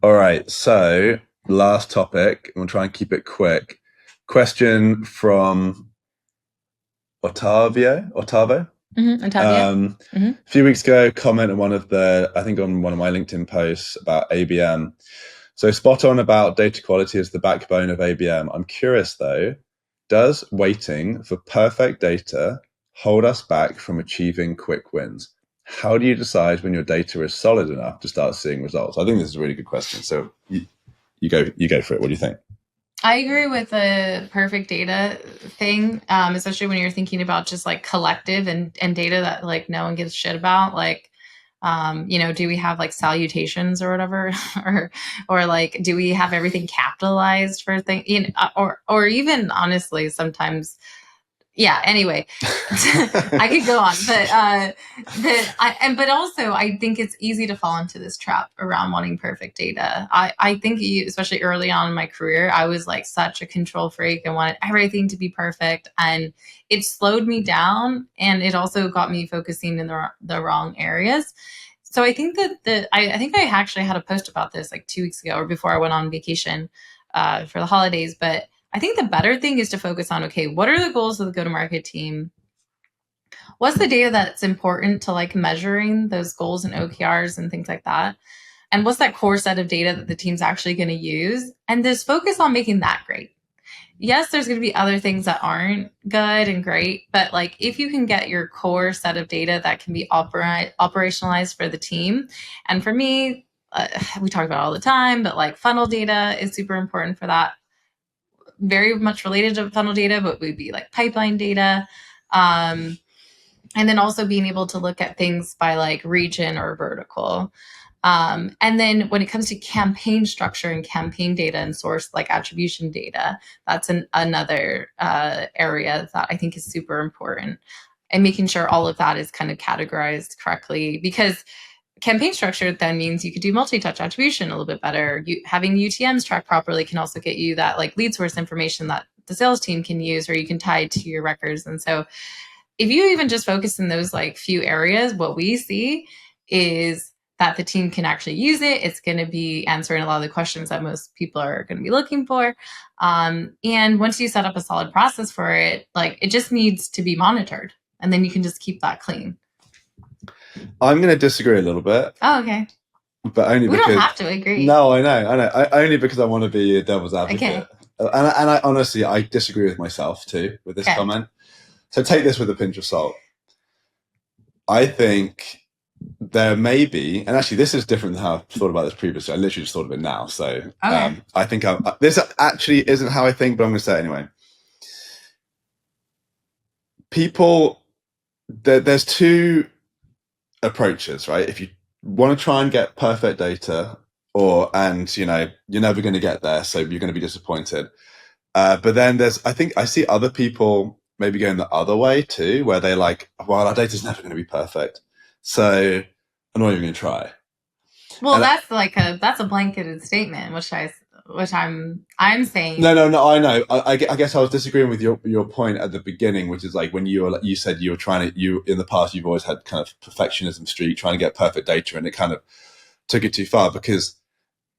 All right. So, last topic. We'll try and keep it quick. Question from Otavo. On top, yeah. Hmm. A few weeks ago, comment on I think on one of my LinkedIn posts about ABM. So spot on about data quality as the backbone of ABM. I'm curious though, does waiting for perfect data hold us back from achieving quick wins? How do you decide when your data is solid enough to start seeing results? I think this is a really good question. So you go for it. What do you think? I agree with the perfect data thing, especially when you're thinking about just like collective and data that like no one gives a shit about. Like, do we have like salutations or whatever, or like, do we have everything capitalized for things? Or even honestly, sometimes yeah, anyway, I could go on, but also I think it's easy to fall into this trap around wanting perfect data. I think especially early on in my career, I was like such a control freak and wanted everything to be perfect, and it slowed me down, and it also got me focusing in the wrong areas. So I think I think I actually had a post about this like 2 weeks ago or before I went on vacation for the holidays, but I think the better thing is to focus on, okay, what are the goals of the go to market team? What's the data that's important to like measuring those goals and OKRs and things like that? And what's that core set of data that the team's actually going to use? And just focus on making that great. Yes, there's going to be other things that aren't good and great, but like if you can get your core set of data that can be operationalized for the team, and for me, we talk about it all the time, but like funnel data is super important for that, very much related to funnel data, but would be like pipeline data. Um, and then also being able to look at things by like region or vertical. And then when it comes to campaign structure and campaign data and source like attribution data, that's another area that I think is super important. And making sure all of that is kind of categorized correctly, because campaign structure then means you could do multi-touch attribution a little bit better. Having UTMs tracked properly can also get you that like lead source information that the sales team can use, or you can tie to your records. And so if you even just focus in those like few areas, what we see is that the team can actually use it. It's going to be answering a lot of the questions that most people are going to be looking for. And once you set up a solid process for it, like it just needs to be monitored, and then you can just keep that clean. I'm going to disagree a little bit, Oh, okay. but only We don't because have to agree. no, I know. Only because I want to be a devil's Okay. advocate, and I honestly I disagree with myself too with this Okay. comment. So take this with a pinch of salt. I think there may be, and actually this is different than how I thought about this previously. I literally just thought of it now. So Okay. I think this actually isn't how I think, but I'm going to say it anyway. People, there's two approaches, right? If you want to try and get perfect data, and you're never going to get there, so you're going to be disappointed. But then I think I see other people maybe going the other way too, where they like, well, our data's never going to be perfect, so I'm not even going to try. Well, And that's a blanketed statement, which I'm saying. no, I know. I guess I was disagreeing with your point at the beginning, which is like when you said you were trying to you in the past you've always had kind of perfectionism streak, trying to get perfect data, and it kind of took it too far because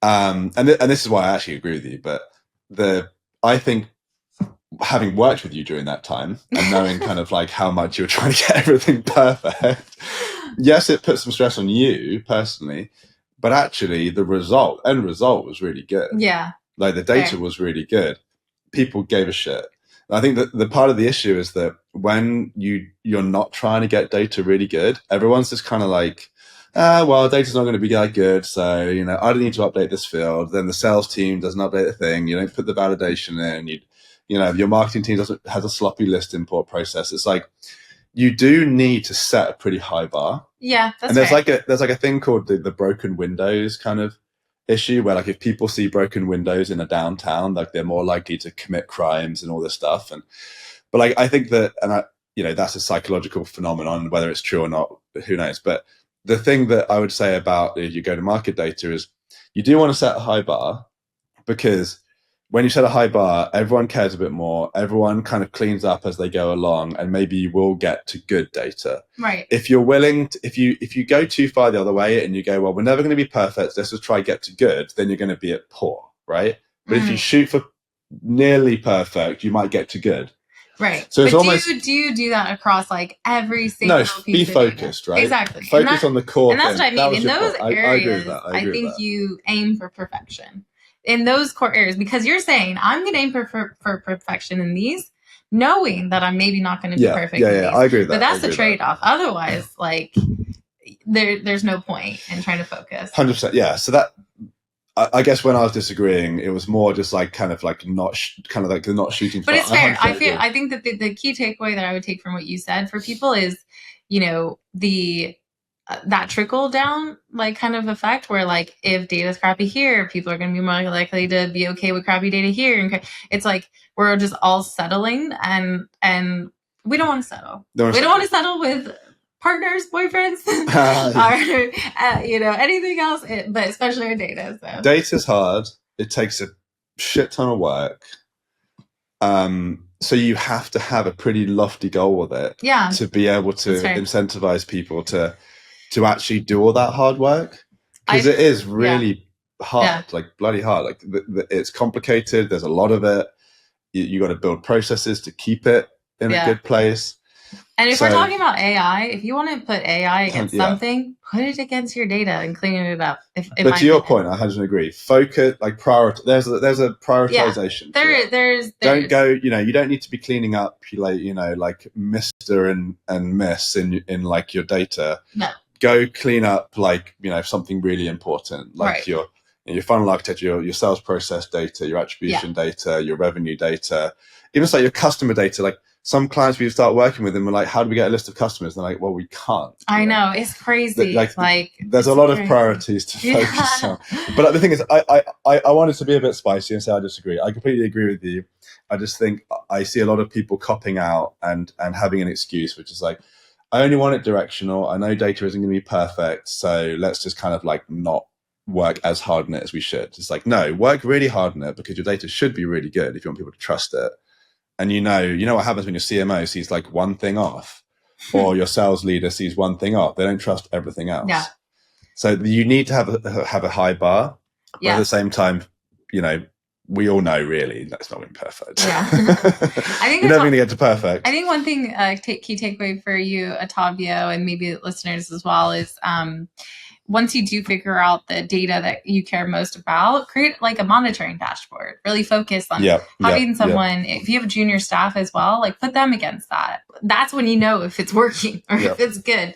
and this is why I actually agree with you, but the I think having worked with you during that time and knowing kind of like how much you were trying to get everything perfect, yes, it put some stress on you personally, but actually the end result was really good. Yeah. Like the data Fair. was really good. People gave a shit. I think that the part of the issue is that when you're not trying to get data really good, everyone's just kind of like, well, data's not going to be that good, so I don't need to update this field. Then the sales team doesn't update the thing. You don't put the validation in. Your marketing team has a sloppy list import process. It's like you do need to set a pretty high bar. Yeah, that's And fair. there's like a thing called the broken windows kind of issue where like if people see broken windows in a downtown, like they're more likely to commit crimes and all this stuff. But like I think that that's a psychological phenomenon, whether it's true or not, who knows. But the thing that I would say about if you go to market data is you do want to set a high bar because when you set a high bar, everyone cares a bit more. Everyone kind of cleans up as they go along, and maybe you will get to good data. Right. If you're willing to, if you go too far the other way and you go, well, we're never going to be perfect, let's just try get to good, then you're going to be at poor, right? But if you shoot for nearly perfect, you might get to good. Right. So it's but almost, do you do that across like every single no, piece be of focused, data? right? Exactly. Focus on the core. And that's thing. what I mean. In those point. areas, I agree with that. I think you aim for perfection. In those core areas, because you're saying I'm going to aim for perfection in these, knowing that I'm maybe not going to be perfect. Yeah, I agree with that. But that's the trade-off. Otherwise, like there's no point in trying to focus. 100%. Yeah. So that, I guess when I was disagreeing, it was more just like kind of like not shooting. But it's fair. I think that the key takeaway that I would take from what you said for people is, you know, the that trickle down like kind of effect where like if data's crappy here, people are going to be more likely to be okay with crappy data here, and it's like we're just all settling, and we don't want to settle. We don't want to settle with partners, boyfriends, or you know, anything else, but especially our data. So data's hard. It takes a shit ton of work. So you have to have a pretty lofty goal with it. Yeah. To be able to incentivize people to actually do all that hard work, because it is really hard, like bloody hard. Like it's complicated. There's a lot of it. You got to build processes to keep it in a good place. And if we're talking about AI, if you want to put AI against something, put it against your data and clean it up. But to your point, I 100% agree. Focus, like there's a prioritization. There's don't go. You know, you don't need to be cleaning up, like, you know, like Mr. and Miss in like your data. No. Go clean up, like, you know, something really important, like your funnel architecture, your sales process data, your attribution data, your revenue data, even like your customer data. Like some clients we start working with them are like, how do we get a list of customers? And they're like, well, we can't. I know, it's crazy. Like there's a lot of priorities to focus on. But the thing is, I wanted to be a bit spicy and say I disagree. I completely agree with you. I just think I see a lot of people copping out and having an excuse, which is like, I only want it directional. I know data isn't going to be perfect, so let's just kind of like not work as hard on it as we should. It's like, no, work really hard on it, because your data should be really good if you want people to trust it. And you know what happens when your CMO sees like one thing off, or your sales leader sees one thing off. They don't trust everything else. Yeah. So you need to have a high bar, but at the same time, you know, we all know really that's not going to be perfect. Yeah. I think you're never going to get to perfect. I think one thing, key takeaway for you, Ottavio, and maybe listeners as well, is once you do figure out the data that you care most about, create like a monitoring dashboard. Really focus on having someone, if you have a junior staff as well, like put them against that. That's when you know if it's working or if it's good,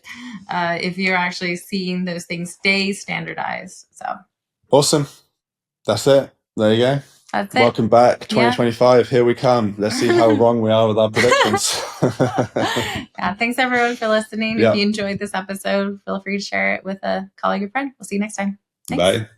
if you're actually seeing those things stay standardized. So awesome. That's it. There you go. That's it. Welcome back, 2025. Here we come. Let's see how wrong we are with our predictions. Thanks everyone for listening. If you enjoyed this episode, feel free to share it with a colleague or friend. We'll see you next time. Thanks. Bye.